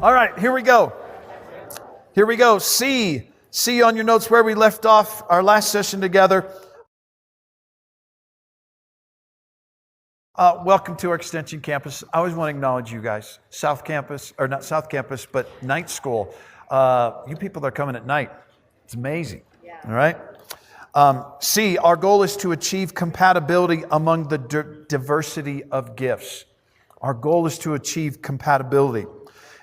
All right, here we go. Here we go. See on your notes where we left off our last session together. Welcome to our Extension campus. I always want to acknowledge you guys. South Campus, or not South Campus, but night school. You people that are coming at night. It's amazing. Yeah. All right? C, our goal is to achieve compatibility among the diversity of gifts. Our goal is to achieve compatibility.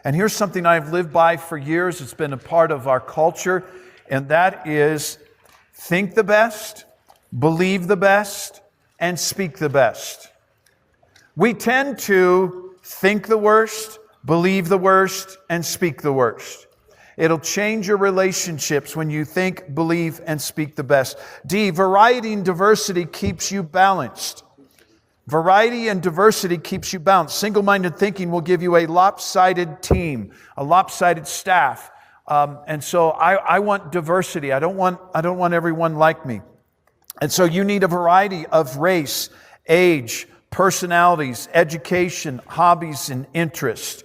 And here's something I've lived by for years. It's been a part of our culture, and that is think the best, believe the best, and speak the best. We tend to think the worst, believe the worst, and speak the worst. It'll change your relationships when you think, believe, and speak the best. D, variety and diversity keeps you balanced. Variety and diversity keeps you balanced. Single-minded thinking will give you a lopsided team, a lopsided staff. And so I want diversity. I don't want everyone like me. And so you need a variety of race, age, personalities, education, hobbies, and interests.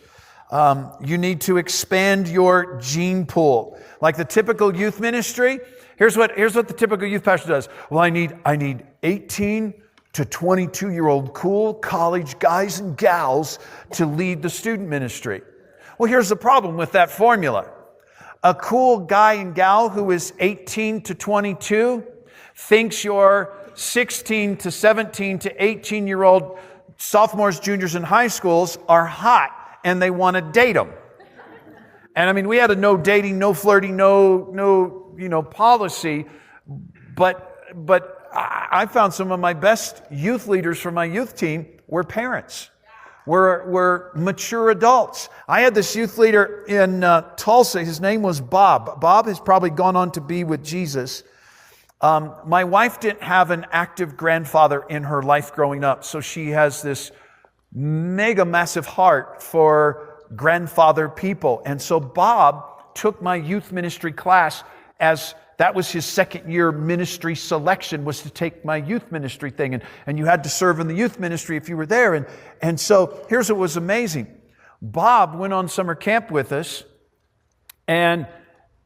You need to expand your gene pool. Like the typical youth ministry, here's what the typical youth pastor does. Well, I need 18 to 22-year-old cool college guys and gals to lead the student ministry. Well, here's the problem with that formula. A cool guy and gal who is 18 to 22 thinks your 16 to 17 to 18-year-old sophomores, juniors, and high schools are hot, and they want to date them. And I mean, we had a no dating, no flirting, no policy, but I found some of my best youth leaders from my youth team were parents, were mature adults. I had this youth leader in Tulsa. His name was Bob. Bob has probably gone on to be with Jesus. My wife didn't have an active grandfather in her life growing up, so she has this mega massive heart for grandfather people. And so Bob took my youth ministry class as that was his second year ministry selection, was to take my youth ministry thing. And you had to serve in the youth ministry if you were there. And so here's what was amazing. Bob went on summer camp with us, and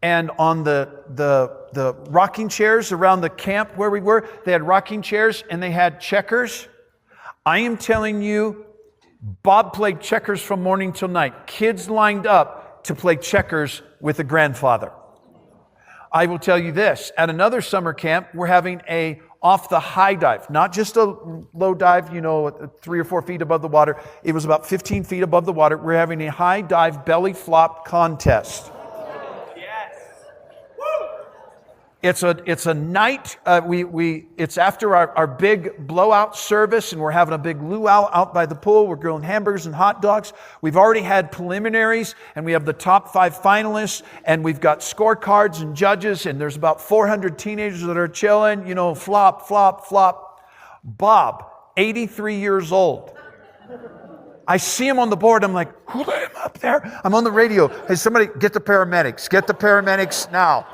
on the rocking chairs around the camp where we were, they had rocking chairs and they had checkers. I am telling you, Bob played checkers from morning till night. Kids lined up to play checkers with a grandfather. I will tell you this, at another summer camp, we're having a off the high dive, not just a low dive, 3 or 4 feet above the water. It was about 15 feet above the water. We're having a high dive belly flop contest. It's a night, it's after our big blowout service, and we're having a big luau out by the pool. We're grilling hamburgers and hot dogs. We've already had preliminaries, and we have the top 5 finalists, and we've got scorecards and judges, and there's about 400 teenagers that are chilling, flop, flop, flop. Bob, 83 years old. I see him on the board. I'm like, who let him up there? I'm on the radio. Hey, somebody, get the paramedics. Get the paramedics now.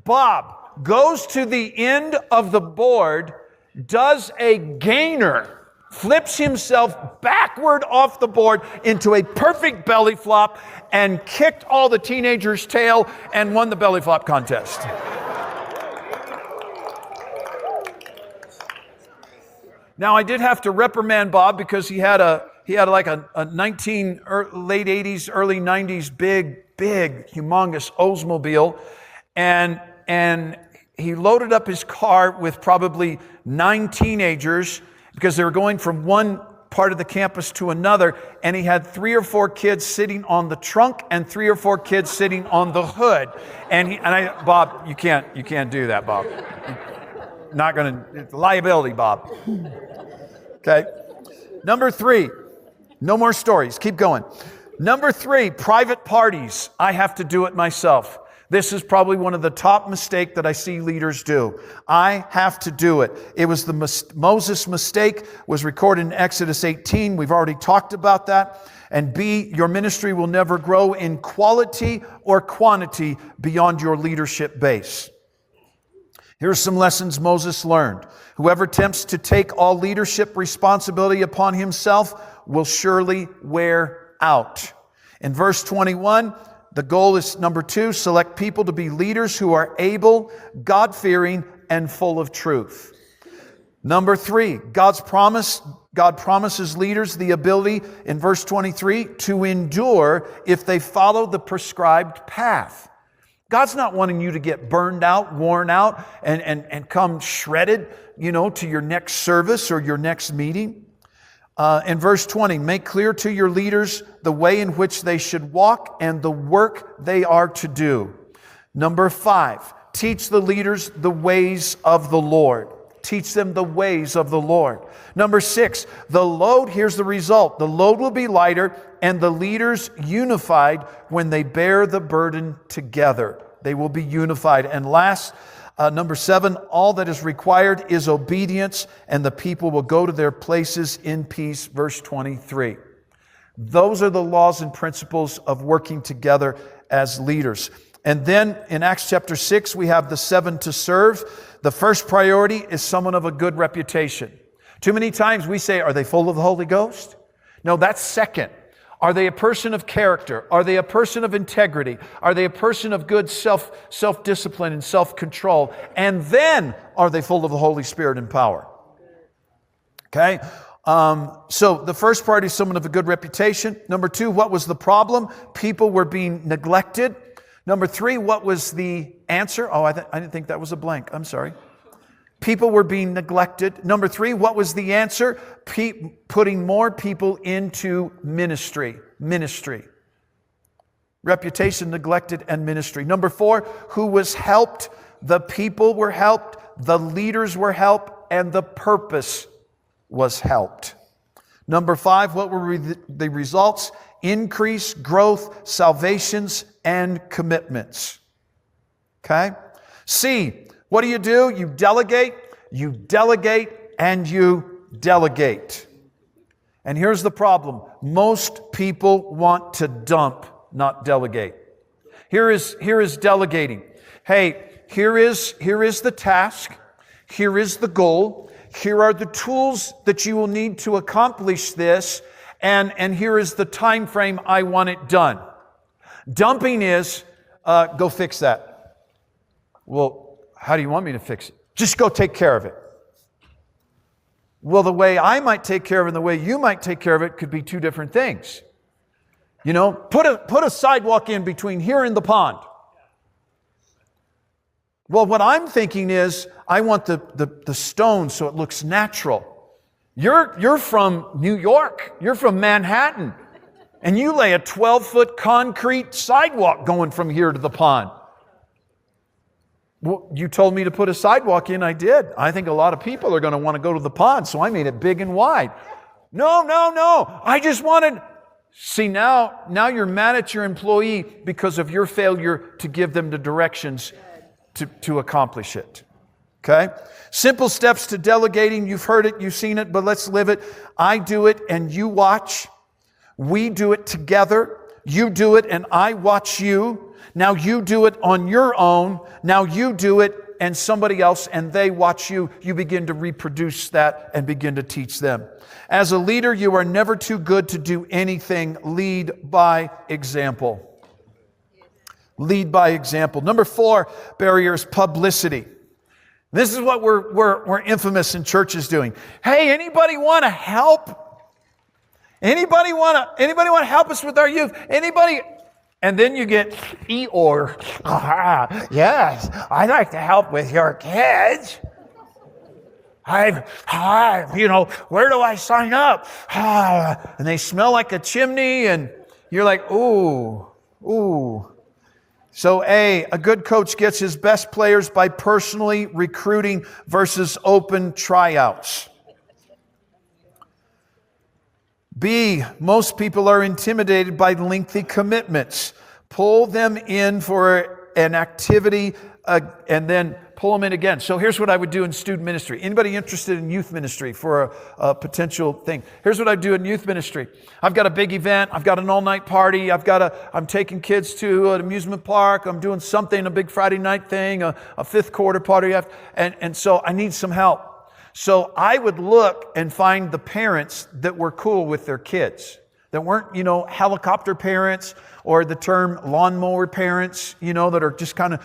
Bob goes to the end of the board, does a gainer, flips himself backward off the board into a perfect belly flop, and kicked all the teenagers' tail and won the belly flop contest. Now, I did have to reprimand Bob because he had like a late 80s, early 90s big, humongous Oldsmobile. And he loaded up his car with probably 9 teenagers because they were going from one part of the campus to another. And he had 3 or 4 kids sitting on the trunk and 3 or 4 kids sitting on the hood. Bob, you can't do that, Bob. Not going to, liability, Bob. Okay. Number 3, no more stories. Keep going. Number 3, private parties. I have to do it myself. This is probably one of the top mistakes that I see leaders do. I have to do it. It was the Moses mistake, was recorded in Exodus 18. We've already talked about that. And B, your ministry will never grow in quality or quantity beyond your leadership base. Here's some lessons Moses learned. Whoever attempts to take all leadership responsibility upon himself will surely wear out. In verse 21, the goal is number 2, select people to be leaders who are able, God-fearing, and full of truth. Number 3, God promises leaders the ability, in verse 23, to endure if they follow the prescribed path. God's not wanting you to get burned out, worn out, and come shredded, to your next service or your next meeting. In verse 20, make clear to your leaders the way in which they should walk and the work they are to do. Number 5, teach the leaders the ways of the Lord. Teach them the ways of the Lord. Number 6, the load, here's the result. The load will be lighter and the leaders unified when they bear the burden together. They will be unified. And last, number 7, all that is required is obedience and the people will go to their places in peace. Verse 23. Those are the laws and principles of working together as leaders. And then in Acts chapter 6, we have the 7 to serve. The first priority is someone of a good reputation. Too many times we say, are they full of the Holy Ghost? No, that's second. Are they a person of character? Are they a person of integrity? Are they a person of good self-discipline and self-control? And then, are they full of the Holy Spirit and power? Okay? So the first part is someone of a good reputation. Number 2, what was the problem? People were being neglected. Number 3, what was the answer? Oh, I didn't think that was a blank. I'm sorry. People were being neglected. Number 3, what was the answer? Putting more people into ministry. Ministry. Reputation, neglected, and ministry. Number 4, who was helped? The people were helped. The leaders were helped. And the purpose was helped. Number 5, what were the results? Increase, growth, salvations, and commitments. Okay? C, what do? You delegate, and you delegate. And here's the problem. Most people want to dump, not delegate. Here is delegating. Hey, here is the task. Here is the goal. Here are the tools that you will need to accomplish this. And here is the time frame I want it done. Dumping is, go fix that. Well, how do you want me to fix it? Just go take care of it. Well, the way I might take care of it and the way you might take care of it could be two different things. Put a sidewalk in between here and the pond. Well, what I'm thinking is, I want the stone so it looks natural. You're from New York. You're from Manhattan. And you lay a 12-foot concrete sidewalk going from here to the pond. Well, you told me to put a sidewalk in. I did. I think a lot of people are going to want to go to the pond, so I made it big and wide. No. I just wanted... See, now you're mad at your employee because of your failure to give them the directions to accomplish it. Okay? Simple steps to delegating. You've heard it, you've seen it, but let's live it. I do it and you watch. We do it together. You do it and I watch you. Now you do it on your own. Now you do it and somebody else and they watch you. You begin to reproduce that and begin to teach them. As a leader, you are never too good to do anything. Lead by example. Lead by example. Number 4 barrier is publicity. This is what we're infamous in churches doing. Hey, anybody want to help? Anybody want to help us with our youth? Anybody? And then you get Eeyore. Yes, I'd like to help with your kids. Where do I sign up? And they smell like a chimney, and you're like, ooh. So a good coach gets his best players by personally recruiting versus open tryouts. B, most people are intimidated by lengthy commitments. Pull them in for an activity and then pull them in again. So here's what I would do in student ministry. Anybody interested in youth ministry for a potential thing? Here's what I do in youth ministry. I've got a big event. I've got an all-night party. I'm taking kids to an amusement park. I'm doing something, a big Friday night thing, a fifth quarter party. And so I need some help. So I would look and find the parents that were cool with their kids. that weren't, helicopter parents or the term lawnmower parents, that are just kind of,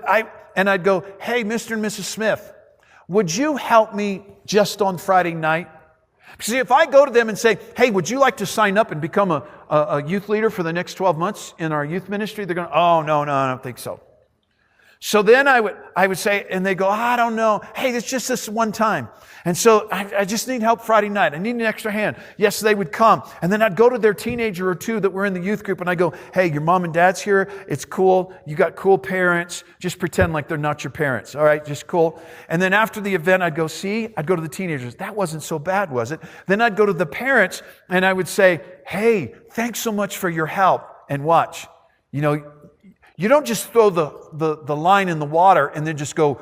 I'd go, hey, Mr. and Mrs. Smith, would you help me just on Friday night? See, if I go to them and say, hey, would you like to sign up and become a youth leader for the next 12 months in our youth ministry? They're going, oh, no, I don't think so. So then I would say, and they go, I don't know. Hey, it's just this one time. And so I just need help Friday night. I need an extra hand. Yes, they would come. And then I'd go to their teenager or two that were in the youth group and I go, hey, your mom and dad's here. It's cool. You got cool parents. Just pretend like they're not your parents. All right, just cool. And then after the event, I'd go to the teenagers. That wasn't so bad, was it? Then I'd go to the parents and I would say, hey, thanks so much for your help. And watch, you don't just throw the line in the water and then just go,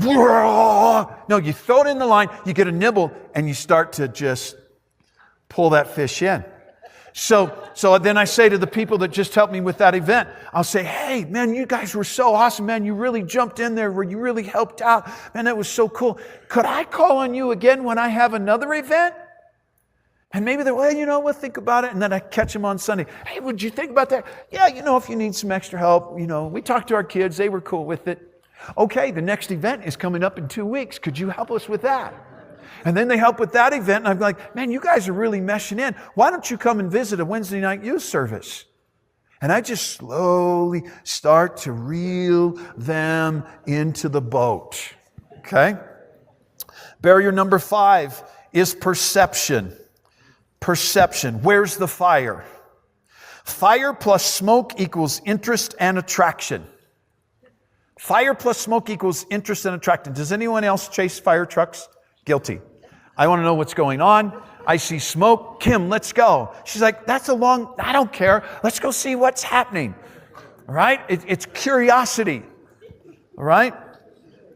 no, you throw it in the line, you get a nibble, and you start to just pull that fish in. So then I say to the people that just helped me with that event, I'll say, hey, man, you guys were so awesome, man. You really jumped in there where you really helped out. Man, that was so cool. Could I call on you again when I have another event? And maybe they're, we'll think about it. And then I catch them on Sunday. Hey, would you think about that? Yeah, if you need some extra help, we talked to our kids. They were cool with it. Okay, the next event is coming up in 2 weeks. Could you help us with that? And then they help with that event. And I'm like, man, you guys are really meshing in. Why don't you come and visit a Wednesday night youth service? And I just slowly start to reel them into the boat. Okay? Barrier number 5 is perception. Perception. Where's the fire? Fire plus smoke equals interest and attraction. Fire plus smoke equals interest and attraction. Does anyone else chase fire trucks? Guilty. I want to know what's going on. I see smoke. Kim, let's go. She's like, I don't care. Let's go see what's happening. All right? It's curiosity. All right?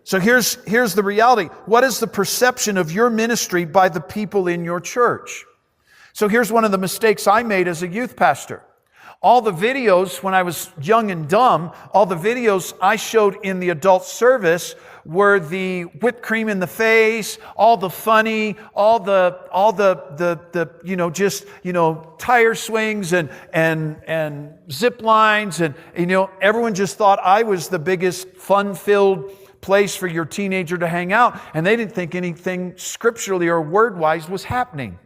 So here's the reality. What is the perception of your ministry by the people in your church? So here's one of the mistakes I made as a youth pastor. All the videos, when I was young and dumb, all the videos I showed in the adult service were the whipped cream in the face, all the funny, all the tire swings and zip lines, and everyone just thought I was the biggest fun-filled place for your teenager to hang out, and they didn't think anything scripturally or word-wise was happening.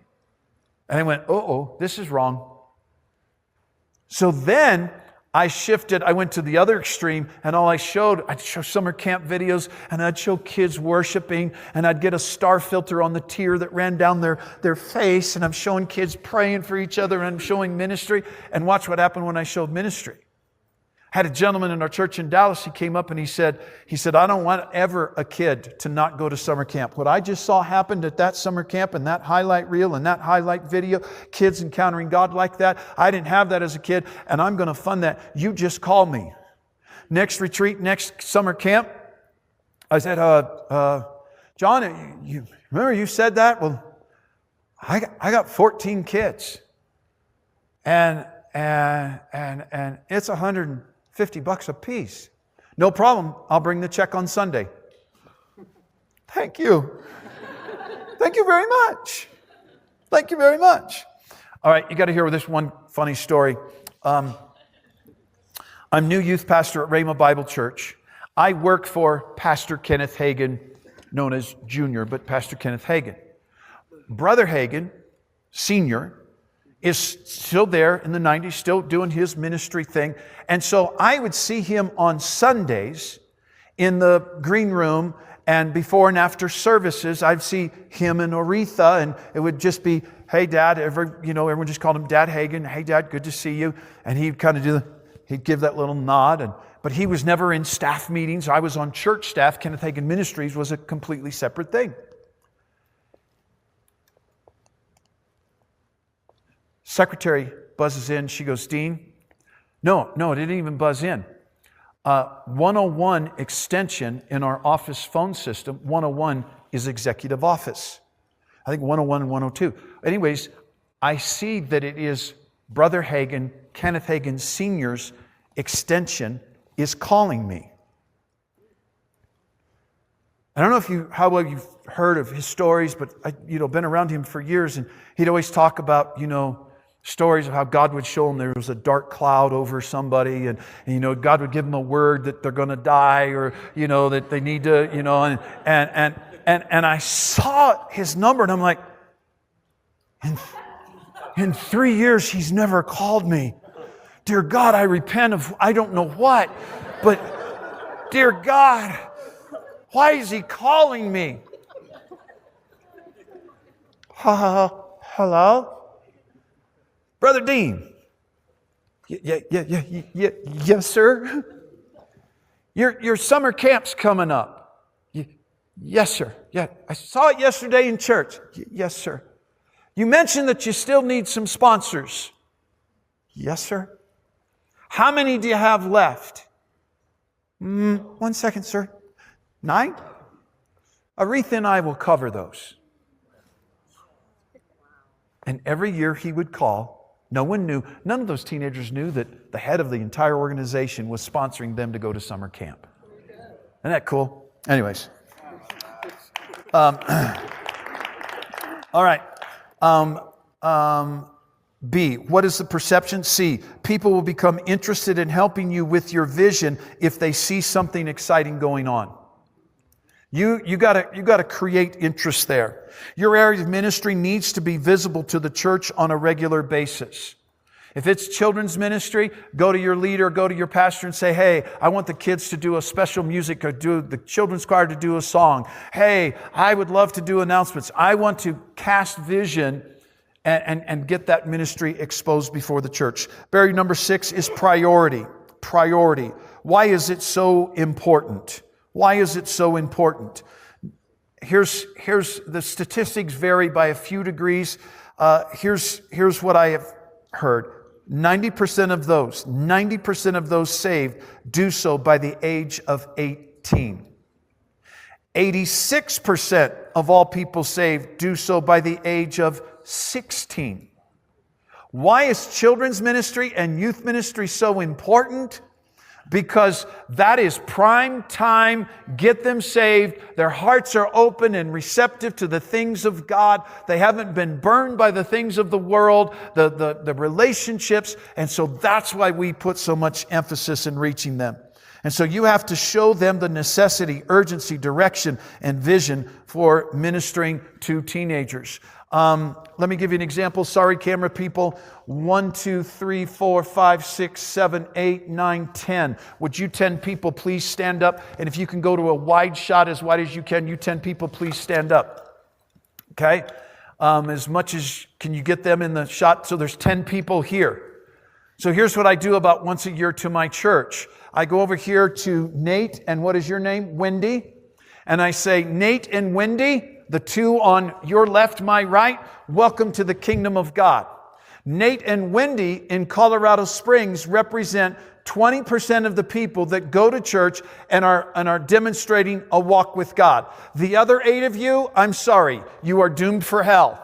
And I went, this is wrong. So then I shifted. I went to the other extreme, and I'd show summer camp videos, and I'd show kids worshiping, and I'd get a star filter on the tear that ran down their face, and I'm showing kids praying for each other, and I'm showing ministry. And watch what happened when I showed ministry. I had a gentleman in our church in Dallas. He came up and he said, I don't want ever a kid to not go to summer camp. What I just saw happened at that summer camp and that highlight reel and that highlight video, kids encountering God like that, I didn't have that as a kid, and I'm going to fund that. You just call me. Next retreat, next summer camp, I said, John, you remember you said that? Well, I got 14 kids. And it's $150 a piece. No problem. I'll bring the check on Sunday. Thank you. Thank you very much. Thank you very much. All right, you got to hear this one funny story. I'm new youth pastor at Rhema Bible Church. I work for Pastor Kenneth Hagin, known as Junior, but Pastor Kenneth Hagin. Brother Hagin, Senior, is still there in the 90s, still doing his ministry thing. And so I would see him on Sundays in the green room, and before and after services, I'd see him and Aretha, and it would just be, hey, Dad, everyone just called him Dad Hagin. Hey, Dad, good to see you. And he'd kind of he'd give that little nod, but he was never in staff meetings. I was on church staff. Kenneth Hagin Ministries was a completely separate thing. Secretary buzzes in. She goes, Dean? No, it didn't even buzz in. 101 extension in our office phone system, 101 is executive office. I think 101 and 102. Anyways, I see that it is Brother Hagin, Kenneth Hagin Sr.'s extension is calling me. I don't know how well you've heard of his stories, but I've been around him for years, and he'd always talk about, Stories of how God would show them there was a dark cloud over somebody, and God would give them a word that they're going to die, or that they need to, and I saw his number, and I'm like, in 3 years he's never called me. Dear God, I repent of I don't know what, but dear God, why is he calling me? Hello? Brother Dean. Yes, sir. Your summer camp's coming up. Yes, sir. Yeah, I saw it yesterday in church. Yes, sir. You mentioned that you still need some sponsors. Yes, sir. How many do you have left? 1 second, sir. 9? Aretha and I will cover those. And every year he would call. No one knew, none of those teenagers knew that the head of the entire organization was sponsoring them to go to summer camp. Isn't that cool? Anyways. All right. B, what is the perception? C, people will become interested in helping you with your vision if they see something exciting going on. You gotta create interest there. Your area of ministry needs to be visible to the church on a regular basis. If it's children's ministry, go to your leader, go to your pastor and say, hey, I want the kids to do a special music or do the children's choir to do a song. Hey, I would love to do announcements. I want to cast vision and get that ministry exposed before the church. Barrier number 6 is priority. Priority. Why is it so important? Why is it so important? Here's the statistics vary by a few degrees. Here's what I have heard. 90% of those saved do so by the age of 18. 86% of all people saved do so by the age of 16. Why is children's ministry and youth ministry so important? Because that is prime time. Get them saved. Their hearts are open and receptive to the things of God. They haven't been burned by the things of the world, the relationships. And so that's why we put so much emphasis in reaching them. And so you have to show them the necessity, urgency, direction, and vision for ministering to teenagers. Let me give you an example. Sorry, camera people. 1, 2, 3, 4, 5, 6, 7, 8, 9, 10. Would you 10 people please stand up? And if you can go to a wide shot, as wide as you can, you 10 people please stand up. Okay? As much as can you get them in the shot? So there's 10 people here. So here's what I do about once a year to my church. I go over here to Nate, and what is your name? Wendy. And I say, Nate and Wendy, the two on your left, my right, welcome to the kingdom of God. Nate and Wendy in Colorado Springs represent 20% of the people that go to church and are demonstrating a walk with God. The other 8 of you, I'm sorry, you are doomed for hell.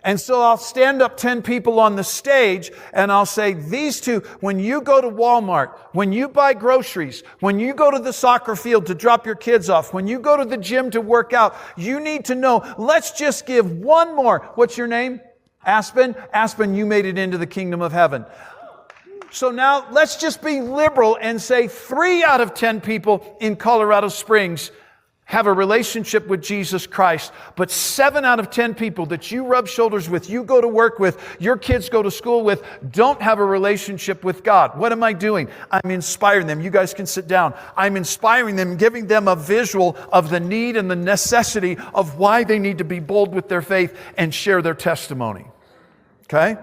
And so I'll stand up 10 people on the stage and I'll say, these two, when you go to Walmart, when you buy groceries, when you go to the soccer field to drop your kids off, when you go to the gym to work out, you need to know, let's just give one more. What's your name? Aspen? Aspen, you made it into the kingdom of heaven. So now let's just be liberal and say 3 out of 10 people in Colorado Springs have a relationship with Jesus Christ, but 7 out of 10 people that you rub shoulders with, you go to work with, your kids go to school with, don't have a relationship with God. What am I doing? I'm inspiring them. You guys can sit down. I'm inspiring them, giving them a visual of the need and the necessity of why they need to be bold with their faith and share their testimony. Okay?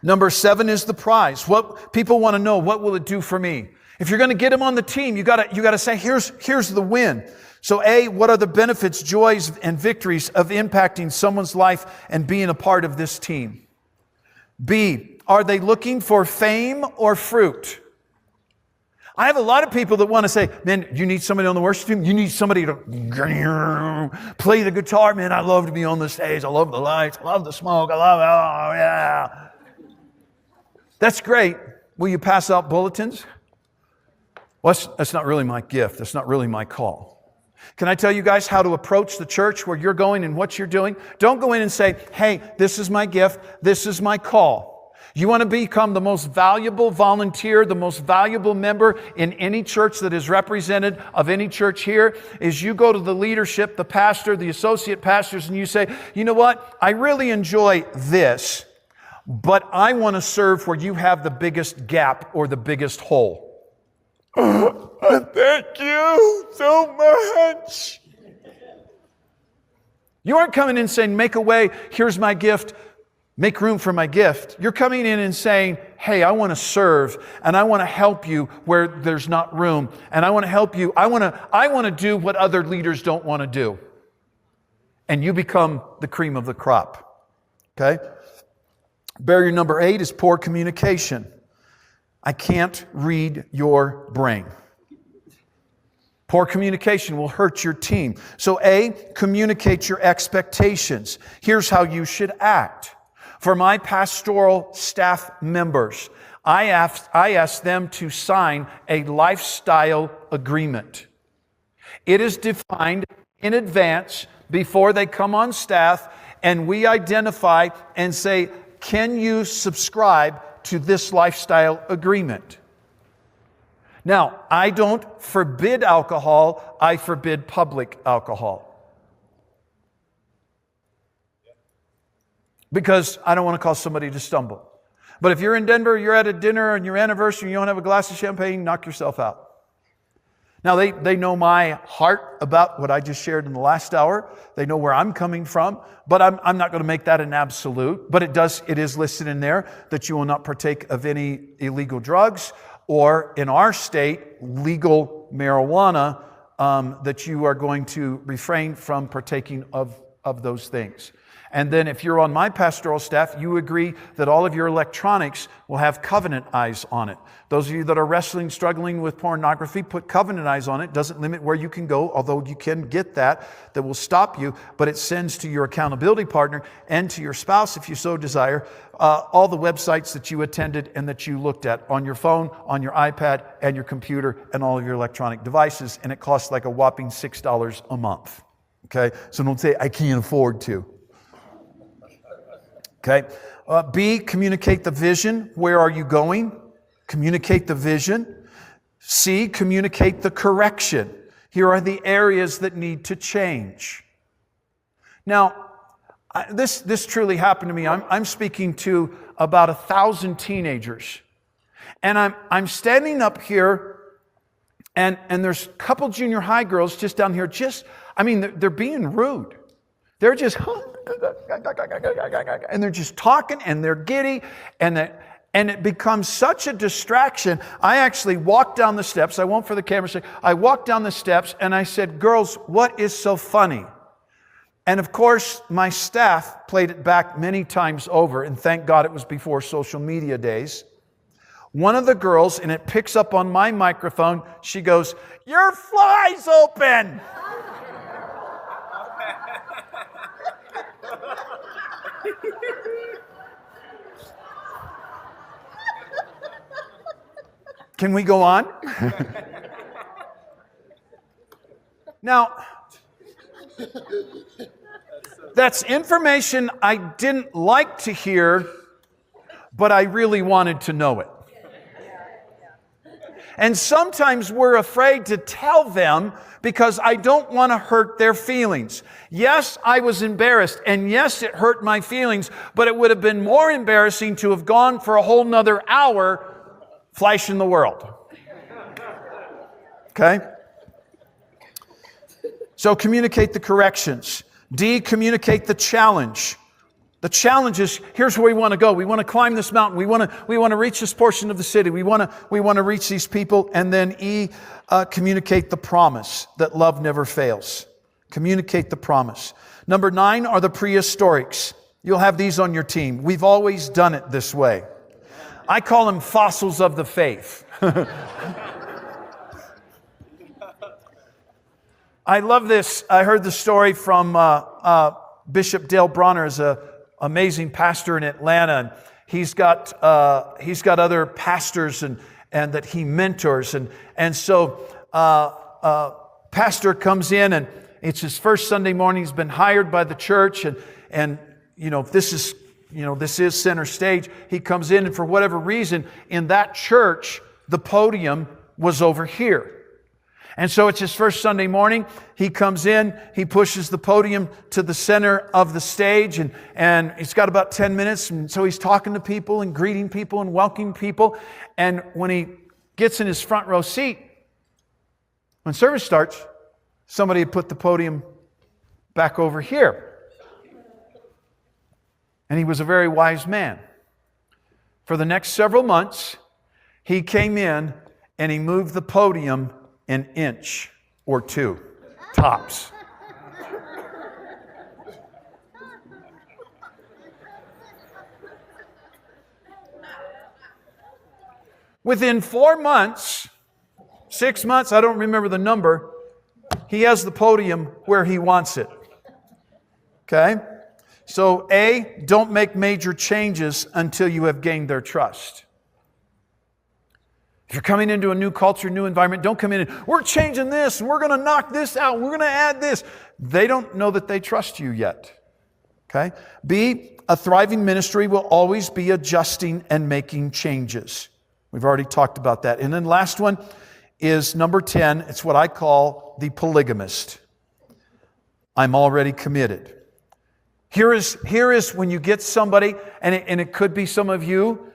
Number 7 is the prize. What people want to know, what will it do for me? If you're going to get them on the team, you got to say, here's the win. So A, what are the benefits, joys, and victories of impacting someone's life and being a part of this team? B, are they looking for fame or fruit? I have a lot of people that want to say, man, you need somebody on the worship team? You need somebody to play the guitar? Man, I love to be on the stage. I love the lights. I love the smoke. I love it. Oh, yeah. That's great. Will you pass out bulletins? Well, that's not really my gift. That's not really my call. Can I tell you guys how to approach the church where you're going and what you're doing? Don't go in and say, hey, this is my gift, this is my call. You want to become the most valuable volunteer, the most valuable member in any church that is represented of any church here, is you go to the leadership, the pastor, the associate pastors, and you say, you know what? I really enjoy this, but I want to serve where you have the biggest gap or the biggest hole. Thank you so much. You aren't coming in saying, make a way, here's my gift, make room for my gift. You're coming in and saying, hey, I want to serve and I want to help you where there's not room. And I want to help you. I want to do what other leaders don't want to do. And you become the cream of the crop. Okay? Barrier number 8 is poor communication. I can't read your brain. Poor communication will hurt your team. So A, communicate your expectations. Here's how you should act. For my pastoral staff members, I ask them to sign a lifestyle agreement. It is defined in advance before they come on staff, and we identify and say, can you subscribe to this lifestyle agreement? Now, I don't forbid alcohol, I forbid public alcohol. Because I don't want to cause somebody to stumble. But if you're in Denver, you're at a dinner on your anniversary, and you don't have a glass of champagne, knock yourself out. Now, they know my heart about what I just shared in the last hour. They know where I'm coming from, but I'm not going to make that an absolute. But it is listed in there that you will not partake of any illegal drugs, or in our state, legal marijuana, that you are going to refrain from partaking of those things. And then if you're on my pastoral staff, you agree that all of your electronics will have covenant eyes on it. Those of you that are struggling with pornography, put covenant eyes on it. Doesn't limit where you can go, although you can get that will stop you, but it sends to your accountability partner and to your spouse, if you so desire, all the websites that you attended and that you looked at on your phone, on your iPad, and your computer, and all of your electronic devices, and it costs like a whopping $6 a month. Okay? So don't say, I can't afford to. Okay. B, communicate the vision. Where are you going? Communicate the vision. C, communicate the correction. Here are the areas that need to change. Now, this truly happened to me. I'm speaking to about 1,000 teenagers. And I'm standing up here, and there's a couple junior high girls just down here. They're being rude. They're just, and they're just talking, and they're giddy, and it becomes such a distraction. I actually walked down the steps. I won't for the camera say, I walked down the steps, and I said, girls, what is so funny? And of course, my staff played it back many times over, and thank God it was before social media days. One of the girls, and it picks up on my microphone, she goes, your fly's open! Can we go on? Now, that's information I didn't like to hear, but I really wanted to know it. And sometimes we're afraid to tell them because I don't want to hurt their feelings. Yes, I was embarrassed, and yes, it hurt my feelings, but it would have been more embarrassing to have gone for a whole nother hour flashing the world. Okay? So communicate the corrections. D, communicate the challenge. The challenge is, here's where we want to go. We want to climb this mountain. We want to reach this portion of the city. We want to reach these people. And then E, communicate the promise that love never fails. Communicate the promise. Number 9 are the prehistorics. You'll have these on your team. We've always done it this way. I call them fossils of the faith. I love this. I heard the story from Bishop Dale Bronner, is an amazing pastor in Atlanta. And he's got other pastors and that he mentors. And so pastor comes in, and it's his first Sunday morning. He's been hired by the church, and this is center stage. He comes in, and for whatever reason, in that church, the podium was over here. And so it's his first Sunday morning. He comes in, he pushes the podium to the center of the stage, and he's got about 10 minutes. And so he's talking to people and greeting people and welcoming people. And when he gets in his front row seat, when service starts, somebody had put the podium back over here. And he was a very wise man. For the next several months, he came in and he moved the podium an inch or two, tops. Within 4 months, 6 months, I don't remember the number, he has the podium where he wants it. Okay? So A, don't make major changes until you have gained their trust. If you're coming into a new culture, new environment, don't come in and, we're changing this, and we're going to knock this out, we're going to add this. They don't know that they trust you yet. Okay? B, a thriving ministry will always be adjusting and making changes. We've already talked about that. And then last one is number 10. It's what I call the polygamist. I'm already committed. Here is when you get somebody, and it could be some of you,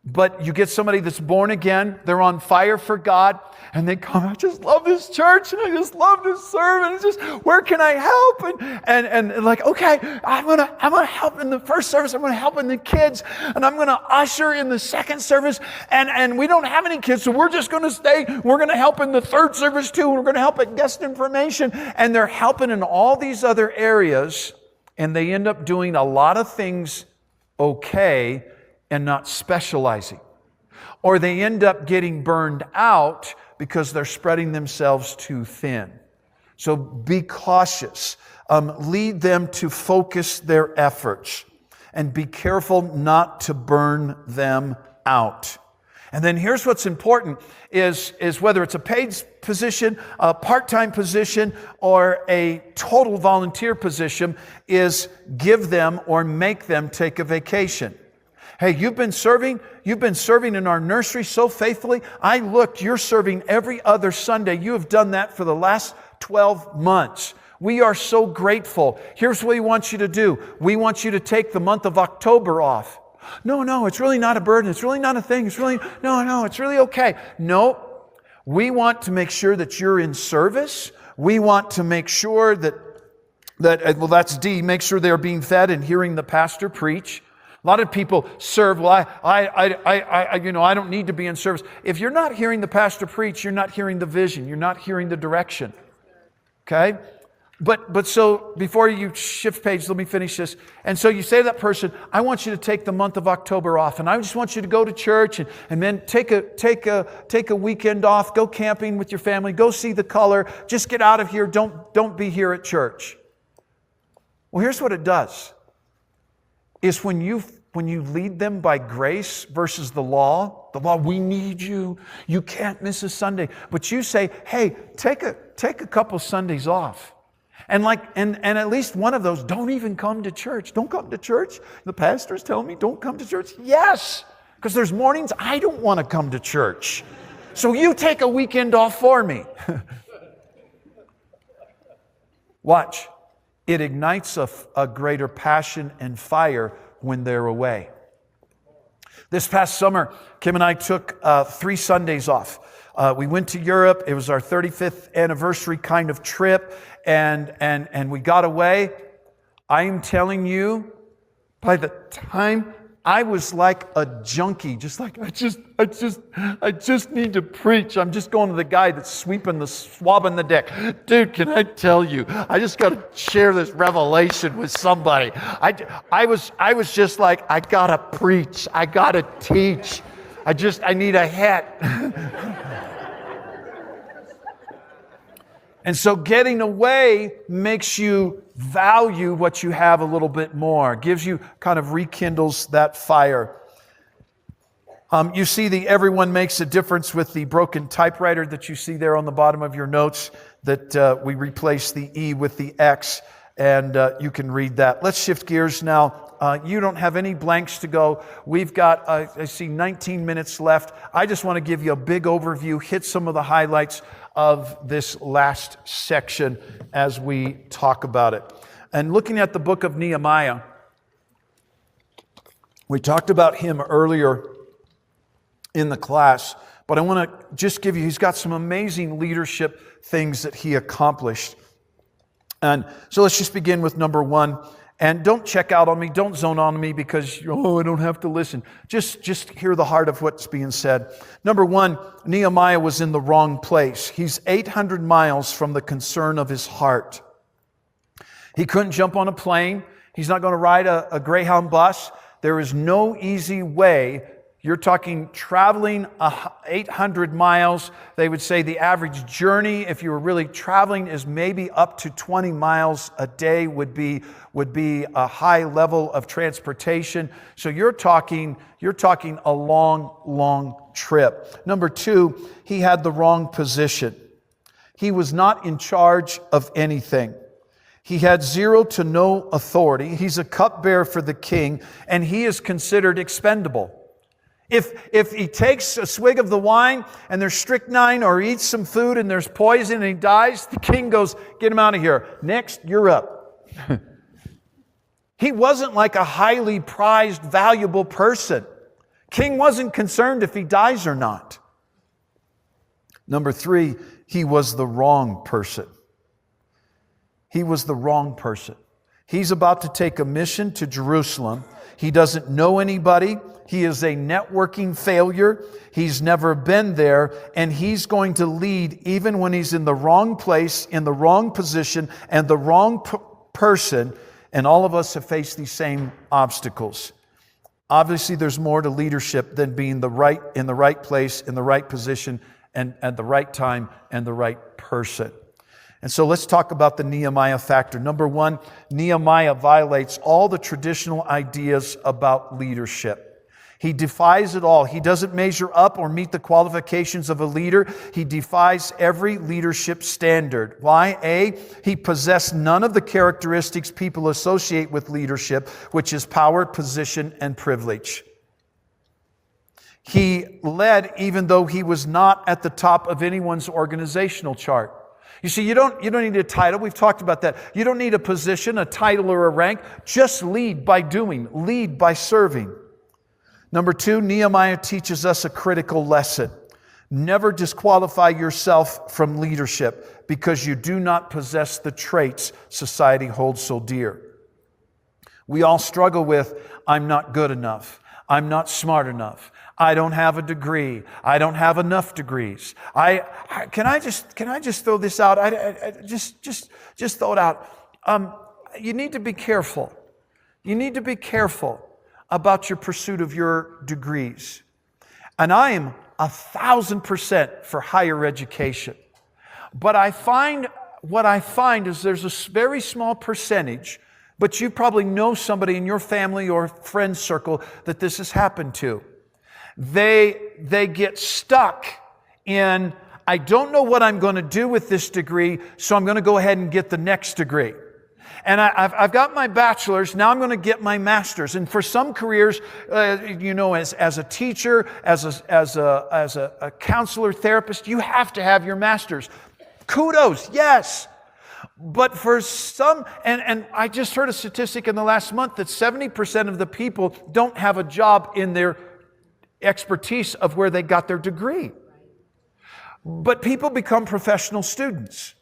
but you get somebody that's born again, they're on fire for God, and they come, I just love this church, and I just love to serve, and it's just, where can I help? And like, okay, I'm gonna help in the first service, I'm gonna help in the kids, and I'm gonna usher in the second service, and we don't have any kids, so we're just gonna stay, we're gonna help in the third service too, and we're gonna help at guest information, and they're helping in all these other areas, and they end up doing a lot of things okay, and not specializing. Or they end up getting burned out because they're spreading themselves too thin. So be cautious. Lead them to focus their efforts. And be careful not to burn them out. And then here's what's important is whether it's a paid position, a part-time position, or a total volunteer position, is give them or make them take a vacation. Hey, you've been serving in our nursery so faithfully. I looked, you're serving every other Sunday. You have done that for the last 12 months. We are so grateful. Here's what we want you to do. We want you to take the month of October off. No, it's really not a burden. It's really not a thing. It's really okay. No, we want to make sure that you're in service. We want to make sure that that's D, make sure they're being fed and hearing the pastor preach. A lot of people serve, well, I don't need to be in service. If you're not hearing the pastor preach, you're not hearing the vision. You're not hearing the direction. Okay? But so before you shift page, let me finish this. And so you say to that person, I want you to take the month of October off, and I just want you to go to church and then take a weekend off, go camping with your family, go see the color, just get out of here, don't be here at church. Well, here's what it does. Is when you lead them by grace versus the law, we need you. You can't miss a Sunday. But you say, hey, take a couple Sundays off. And at least one of those, don't even come to church. Don't come to church. The pastor's telling me don't come to church. Yes, because there's mornings I don't want to come to church. So you take a weekend off for me. Watch. It ignites a greater passion and fire when they're away. This past summer, Kim and I took 3 Sundays off. We went to Europe. It was our 35th anniversary kind of trip, and we got away. I am telling you, by the time I was like a junkie, just like, I just need to preach. I'm just going to the guy that's swabbing the deck. Dude, can I tell you, I just got to share this revelation with somebody. I was just like, I got to preach. I got to teach. I need a hat. And so getting away makes you value what you have a little bit more, gives you, kind of rekindles that fire. You see the everyone makes a difference with the broken typewriter that you see there on the bottom of your notes, that we replace the E with the X, and you can read that. Let's shift gears now. You don't have any blanks to go. We've got, I see 19 minutes left. I just want to give you a big overview, hit some of the highlights of this last section as we talk about it. And looking at the book of Nehemiah, we talked about him earlier in the class, but I want to just give you, he's got some amazing leadership things that he accomplished. And so let's just begin with number one. And don't check out on me, don't zone on me because, I don't have to listen. Just hear the heart of what's being said. Number one, Nehemiah was in the wrong place. He's 800 miles from the concern of his heart. He couldn't jump on a plane. He's not going to ride a Greyhound bus. There is no easy way. You're talking traveling 800 miles. They would say the average journey, if you were really traveling, is maybe up to 20 miles a day would be a high level of transportation. So you're talking a long trip. Number two, he had the wrong position. He was not in charge of anything. He had zero to no authority. He's a cupbearer for the king, and he is considered expendable. If he takes a swig of the wine and there's strychnine, or eats some food and there's poison and he dies, the king goes, get him out of here. Next, you're up. He wasn't like a highly prized, valuable person. King wasn't concerned if he dies or not. Number three, he was the wrong person. He was the wrong person. He's about to take a mission to Jerusalem. He doesn't know anybody. He is a networking failure. He's never been there, and he's going to lead even when he's in the wrong place, in the wrong position, and the wrong person. And all of us have faced these same obstacles. Obviously, there's more to leadership than being in the right place, in the right position, and at the right time, and the right person. And so let's talk about the Nehemiah factor. Number one, Nehemiah violates all the traditional ideas about leadership. He defies it all. He doesn't measure up or meet the qualifications of a leader. He defies every leadership standard. Why? A, he possessed none of the characteristics people associate with leadership, which is power, position, and privilege. He led even though he was not at the top of anyone's organizational chart. You see, you don't need a title. We've talked about that. You don't need a position, a title, or a rank. Just lead by doing. Lead by serving. Number two, Nehemiah teaches us a critical lesson. Never disqualify yourself from leadership because you do not possess the traits society holds so dear. We all struggle with, I'm not good enough. I'm not smart enough. I don't have a degree. I don't have enough degrees. Can I just throw this out? Just throw it out. You need to be careful. You need to be careful about your pursuit of your degrees. And I am 1,000% for higher education. But what I find is there's a very small percentage, but you probably know somebody in your family or friend circle that this has happened to. They get stuck in, I don't know what I'm going to do with this degree, so I'm going to go ahead and get the next degree. And I've got my bachelor's, now I'm going to get my master's. And for some careers, as a teacher, as a counselor, therapist, you have to have your master's. Kudos, yes. But for some, and I just heard a statistic in the last month that 70% of the people don't have a job in their expertise of where they got their degree. But people become professional students.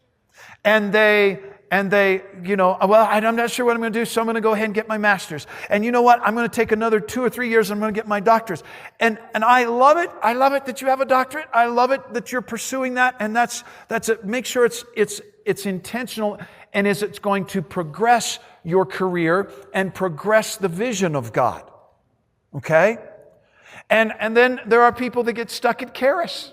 And they, I'm not sure what I'm going to do, so I'm going to go ahead and get my master's. And you know what? I'm going to take another 2 or 3 years, and I'm going to get my doctorate. And I love it. I love it that you have a doctorate. I love it that you're pursuing that. And that's it. Make sure it's intentional, and it's going to progress your career and progress the vision of God. Okay? And then there are people that get stuck at Charis.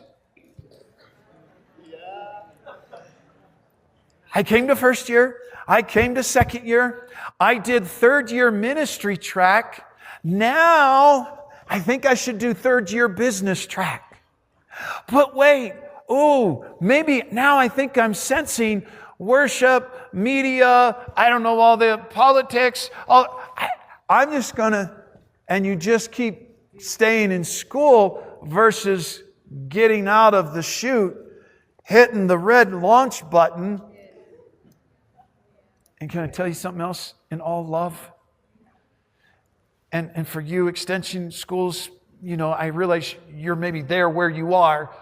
I came to first year. I came to second year. I did third year ministry track. Now I think I should do third year business track. But wait, maybe now I think I'm sensing worship, media, I don't know, all the politics. I'm just going to, and you just keep staying in school versus getting out of the chute, hitting the red launch button. And can I tell you something else in all love? And for you, extension schools, I realize you're maybe there where you are,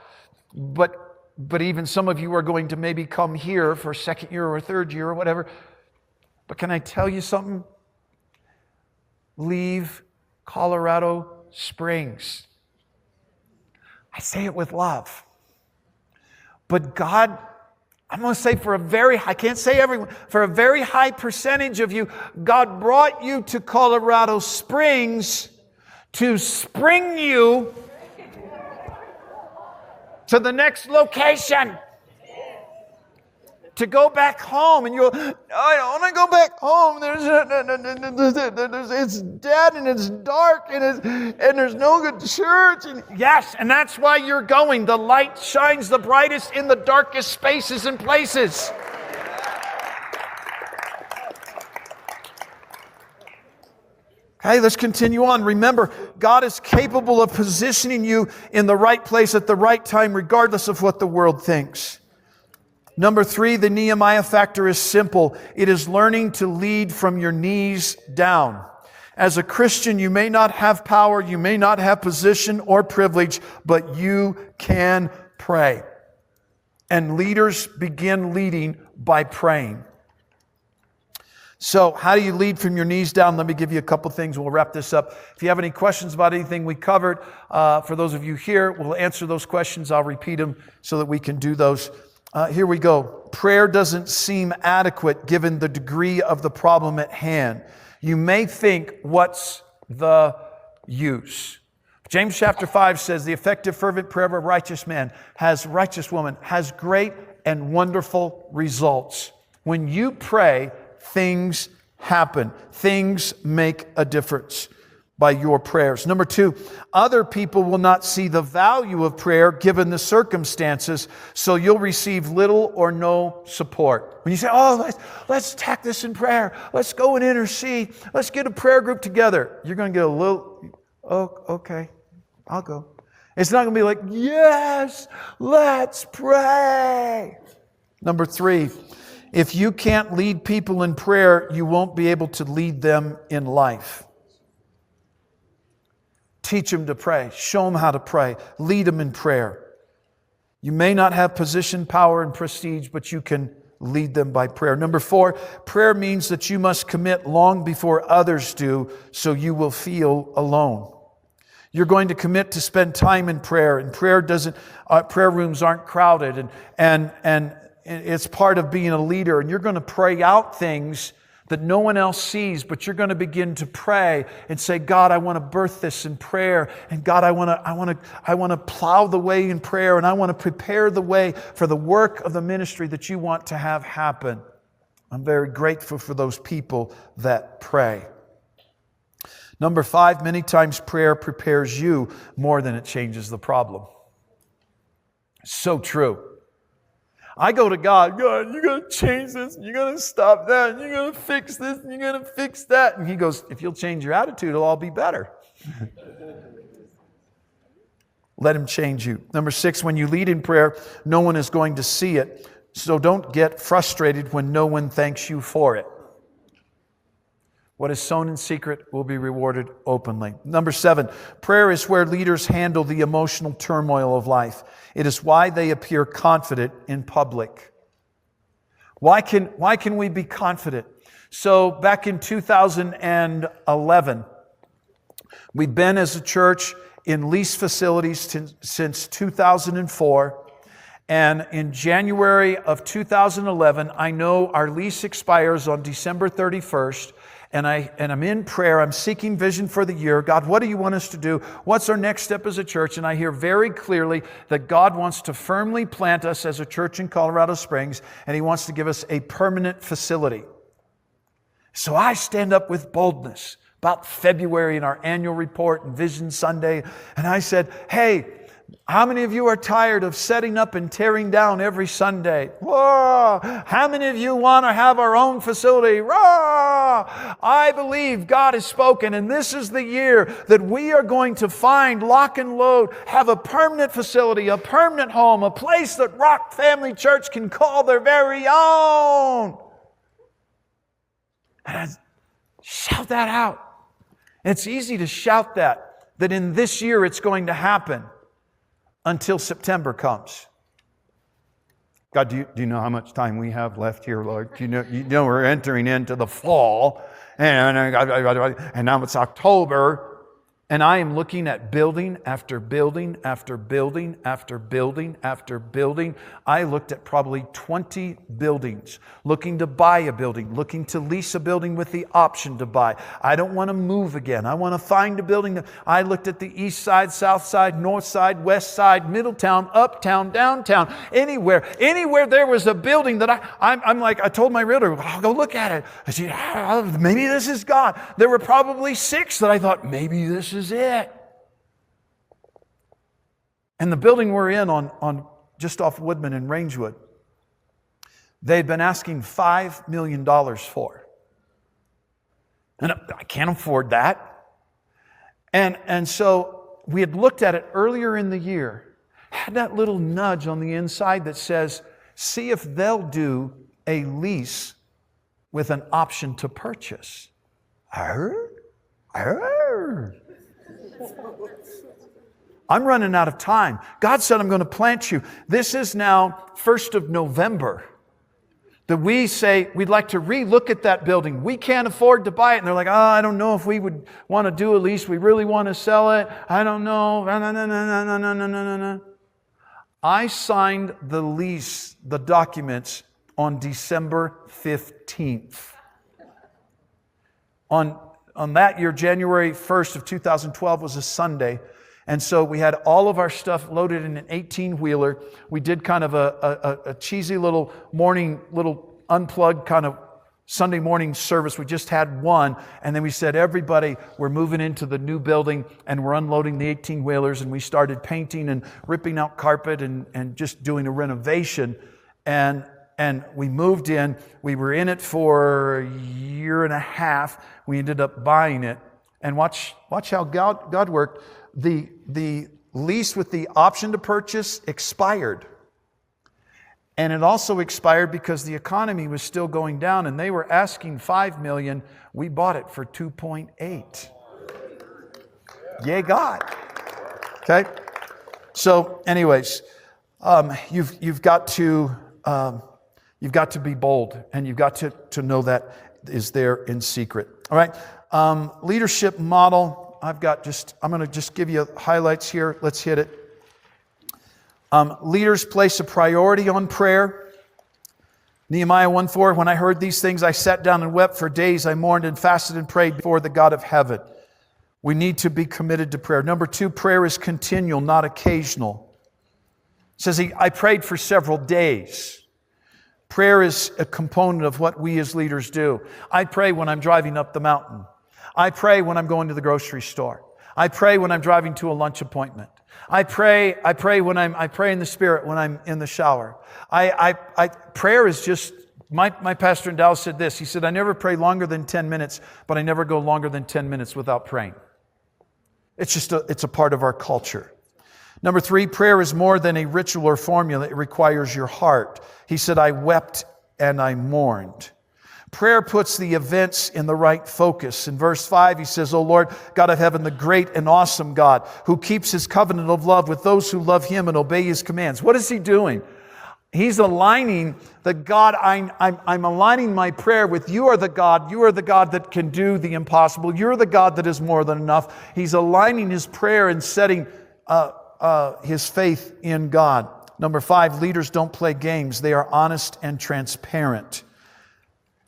but even some of you are going to maybe come here for second year or third year or whatever. But can I tell you something? Leave Colorado Springs. I say it with love. But God, I'm going to say I can't say everyone, for a very high percentage of you, God brought you to Colorado Springs to spring you to the next location. To go back home, and I don't want to go back home. It's dead and it's dark and there's no good church. Yes, and that's why you're going. The light shines the brightest in the darkest spaces and places. Okay, let's continue on. Remember, God is capable of positioning you in the right place at the right time, regardless of what the world thinks. Number 3, the Nehemiah factor is simple. It is learning to lead from your knees down. As a Christian, you may not have power, you may not have position or privilege, but you can pray. And leaders begin leading by praying. So, how do you lead from your knees down? Let me give you a couple things. We'll wrap this up. If you have any questions about anything we covered, for those of you here, we'll answer those questions. I'll repeat them so that we can do those. Here we go. Prayer doesn't seem adequate given the degree of the problem at hand. You may think, what's the use? James chapter 5 says, the effective fervent prayer of a righteous woman has great and wonderful results. When you pray, things happen. Things make a difference by your prayers. Number 2, other people will not see the value of prayer given the circumstances, so you'll receive little or no support. When you say, let's tack this in prayer, let's go and intercede, let's get a prayer group together, you're going to get a little, okay, I'll go. It's not going to be like, yes, let's pray. Number 3, if you can't lead people in prayer, you won't be able to lead them in life. Teach them to pray. Show them how to pray. Lead them in prayer. You may not have position, power, and prestige, but you can lead them by prayer. Number 4, prayer means that you must commit long before others do, so you will feel alone. You're going to commit to spend time in prayer, and prayer rooms aren't crowded, and it's part of being a leader, and you're going to pray out things that no one else sees, but you're going to begin to pray and say, God, I want to birth this in prayer. And God, I want to plow the way in prayer, and I want to prepare the way for the work of the ministry that you want to have happen. I'm very grateful for those people that pray. Number 5, many times prayer prepares you more than it changes the problem. So true. I go to God, you're going to change this, you're going to stop that, you're going to fix this, you're going to fix that. And He goes, if you'll change your attitude, it'll all be better. Let Him change you. Number 6, when you lead in prayer, no one is going to see it. So don't get frustrated when no one thanks you for it. What is sown in secret will be rewarded openly. Number 7, prayer is where leaders handle the emotional turmoil of life. It is why they appear confident in public. Why can we be confident? So back in 2011, we've been as a church in leased facilities since 2004. And in January of 2011, I know our lease expires on December 31st. And I'm in prayer. I'm seeking vision for the year. God, what do you want us to do? What's our next step as a church? And I hear very clearly that God wants to firmly plant us as a church in Colorado Springs, and He wants to give us a permanent facility. So I stand up with boldness, about February in our annual report and Vision Sunday. And I said, hey, how many of you are tired of setting up and tearing down every Sunday? Whoa! How many of you want to have our own facility? Whoa! I believe God has spoken, and this is the year that we are going to find, lock and load, have a permanent facility, a permanent home, a place that Rock Family Church can call their very own. And I shout that out. And it's easy to shout that in this year it's going to happen. Until September comes. God, do you know how much time we have left here, Lord? You know we're entering into the fall, and now it's October, and I am looking at building after building after building after building after building. I looked at probably 20 buildings, looking to buy a building, looking to lease a building with the option to buy. I don't want to move again. I want to find a building. I looked at the east side, south side, north side, west side, Middletown, uptown, downtown, anywhere there was a building that I'm like, I told my realtor, I'll go look at it. I said, maybe this is God. There were probably 6 that I thought, maybe this is it. And the building we're in on just off Woodman and Rangewood, they'd been asking $5 million for. And I can't afford that. And so we had looked at it earlier in the year, had that little nudge on the inside that says, see if they'll do a lease with an option to purchase. I'm running out of time. God said, I'm going to plant you. This is now 1st of November. That we say we'd like to re-look at that building. We can't afford to buy it. And they're like, I don't know if we would want to do a lease. We really want to sell it. I don't know. No. I signed the lease, the documents, on December 15th. On that year, January 1st of 2012 was a Sunday. And so we had all of our stuff loaded in an 18-wheeler. We did kind of a cheesy little unplugged kind of Sunday morning service. We just had one. And then we said, everybody, we're moving into the new building and we're unloading the 18-wheelers. And we started painting and ripping out carpet and just doing a renovation. And we moved in. We were in it for a year and a half. We ended up buying it. And watch how God worked. The lease with the option to purchase expired. And it also expired because the economy was still going down and they were asking $5 million. We bought it for $2.8. Yay, God. Okay? So anyways, you've got to be bold, and you've got to know that is there in secret. All right. Leadership model. I'm going to just give you highlights here. Let's hit it. Leaders place a priority on prayer. Nehemiah 1:4, when I heard these things, I sat down and wept for days. I mourned and fasted and prayed before the God of heaven. We need to be committed to prayer. Number 2, prayer is continual, not occasional. It says, I prayed for several days. Prayer is a component of what we as leaders do. I pray when I'm driving up the mountain. I pray when I'm going to the grocery store. I pray when I'm driving to a lunch appointment. I pray in the Spirit when I'm in the shower. Prayer is just, my pastor in Dallas said this. He said, I never pray longer than 10 minutes, but I never go longer than 10 minutes without praying. It's a part of our culture. Number 3, prayer is more than a ritual or formula. It requires your heart. He said, I wept and I mourned. Prayer puts the events in the right focus. In verse 5, he says, O Lord, God of heaven, the great and awesome God, who keeps his covenant of love with those who love him and obey his commands. What is he doing? He's aligning the God, I'm aligning my prayer with you are the God that can do the impossible. You're the God that is more than enough. He's aligning his prayer and setting his faith in God. Number 5, leaders don't play games. They are honest and transparent.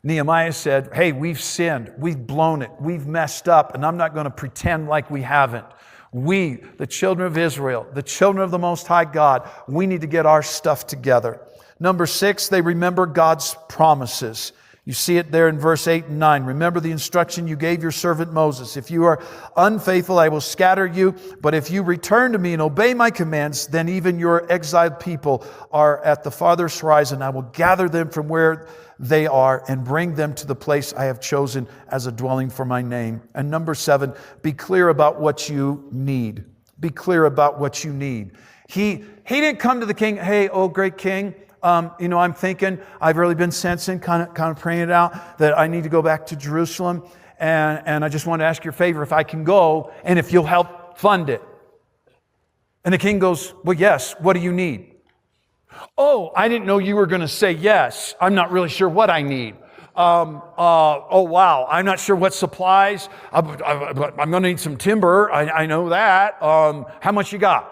Nehemiah said, hey, we've sinned. We've blown it. We've messed up. And I'm not going to pretend like we haven't. We, the children of Israel, the children of the Most High God, we need to get our stuff together. Number 6, they remember God's promises. You see it there in verse 8 and 9. Remember the instruction you gave your servant Moses. If you are unfaithful, I will scatter you. But if you return to me and obey my commands, then even your exiled people are at the farthest horizon. I will gather them from where they are and bring them to the place I have chosen as a dwelling for my name. And number 7, be clear about what you need. Be clear about what you need. He didn't come to the king, hey, oh great king, I'm thinking, I've really been sensing, kind of praying it out, that I need to go back to Jerusalem. And I just want to ask your favor if I can go and if you'll help fund it. And the king goes, well, yes, what do you need? Oh, I didn't know you were going to say yes. I'm not really sure what I need. Oh, wow, I'm not sure what supplies. I'm going to need some timber. I know that. How much you got?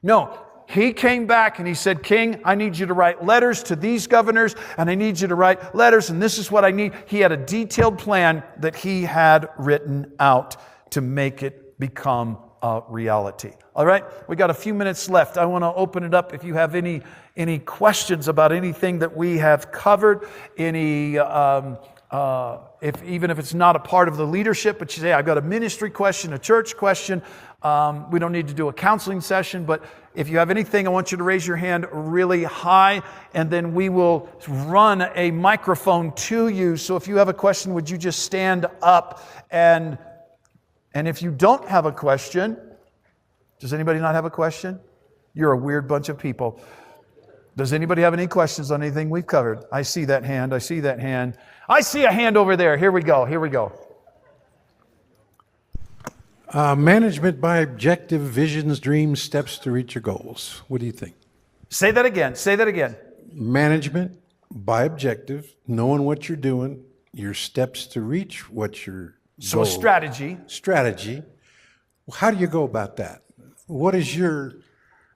No. He came back and he said, King, I need you to write letters to these governors, and I need you to write letters, and this is what I need. He had a detailed plan that he had written out to make it become a reality. All right, we got a few minutes left. I want to open it up if you have any questions about anything that we have covered, even if it's not a part of the leadership, but you say, I've got a ministry question, a church question. We don't need to do a counseling session, but if you have anything, I want you to raise your hand really high, and then we will run a microphone to you. So if you have a question, would you just stand up? And if you don't have a question, does anybody not have a question? You're a weird bunch of people. Does anybody have any questions on anything we've covered? I see that hand. I see that hand. I see a hand over there. Here we go. Here we go. Management by objective, visions, dreams, steps to reach your goals. What do you think? Say that again. Say that again. Management by objective, knowing what you're doing, your steps to reach what your So a strategy. Strategy. How do you go about that? What is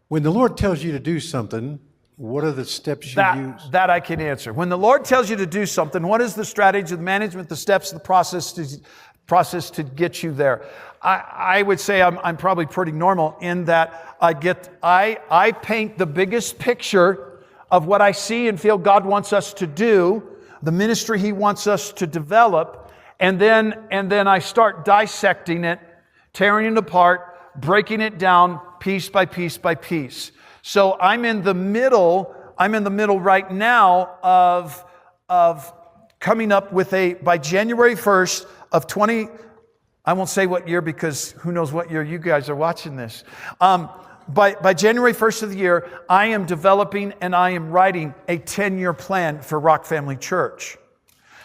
when the Lord tells you to do something, what are the steps you use? That I can answer. When the Lord tells you to do something, what is the strategy, the management, the steps, the process to get you there? I would say I'm probably pretty normal in that I paint the biggest picture of what I see and feel God wants us to do, the ministry He wants us to develop, and then I start dissecting it, tearing it apart, breaking it down piece by piece by piece. So I'm in the middle right now of coming up with by January 1st of 20, I won't say what year because who knows what year you guys are watching this. By January 1st of the year, I am developing and I am writing a 10-year plan for Rock Family Church.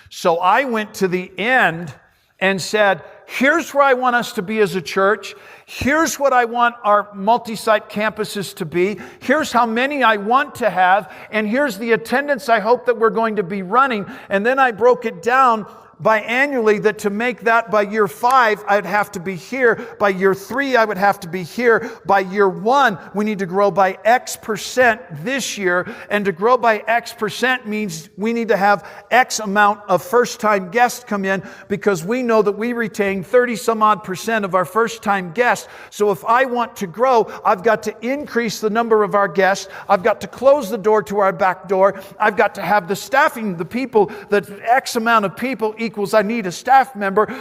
So I went to the end and said, here's where I want us to be as a church. Here's what I want our multi-site campuses to be. Here's how many I want to have. And here's the attendance I hope that we're going to be running. And then I broke it down biannually, that to make that by year 5, I'd have to be here. By year 3, I would have to be here. By year 1, we need to grow by X% this year. And to grow by X% means we need to have X amount of first-time guests come in, because we know that we retain 30-some-odd% of our first-time guests. So if I want to grow, I've got to increase the number of our guests. I've got to close the door to our back door. I've got to have the staffing, the people, that X amount of people equals I need a staff member.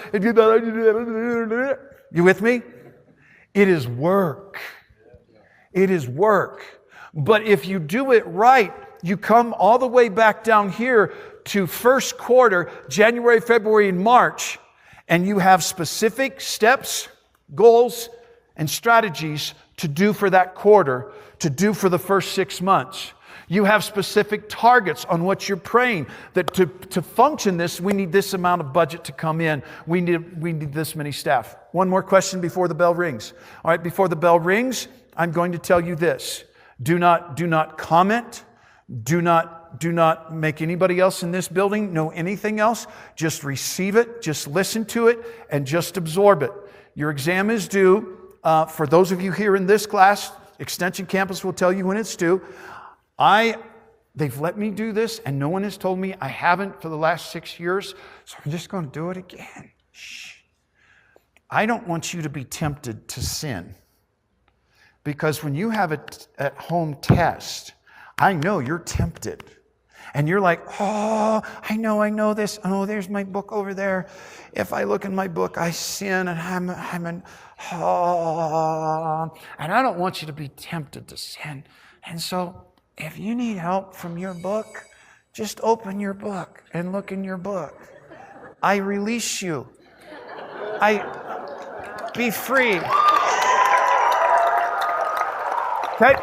You with me? It is work. It is work. But if you do it right, you come all the way back down here to first quarter, January, February, and March, and you have specific steps, goals, and strategies to do for that quarter, to do for the first 6 months. You have specific targets on what you're praying, that to function this, we need this amount of budget to come in. We need this many staff. One more question before the bell rings. All right, before the bell rings, I'm going to tell you this. Do not comment. Do not make anybody else in this building know anything else. Just receive it, just listen to it, and just absorb it. Your exam is due. For those of you here in this class, Extension Campus will tell you when it's due. They've let me do this, and no one has told me I haven't for the last 6 years, so I'm just going to do it again. Shh. I don't want you to be tempted to sin, because when you have an at-home test, I know you're tempted. And you're like, oh, I know this. Oh, there's my book over there. If I look in my book, I sin, and and I don't want you to be tempted to sin. And so if you need help from your book, just open your book and look in your book. I release you. Be free. Okay?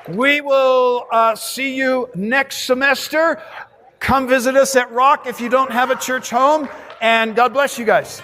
We will see you next semester. Come visit us at Rock if you don't have a church home. And God bless you guys.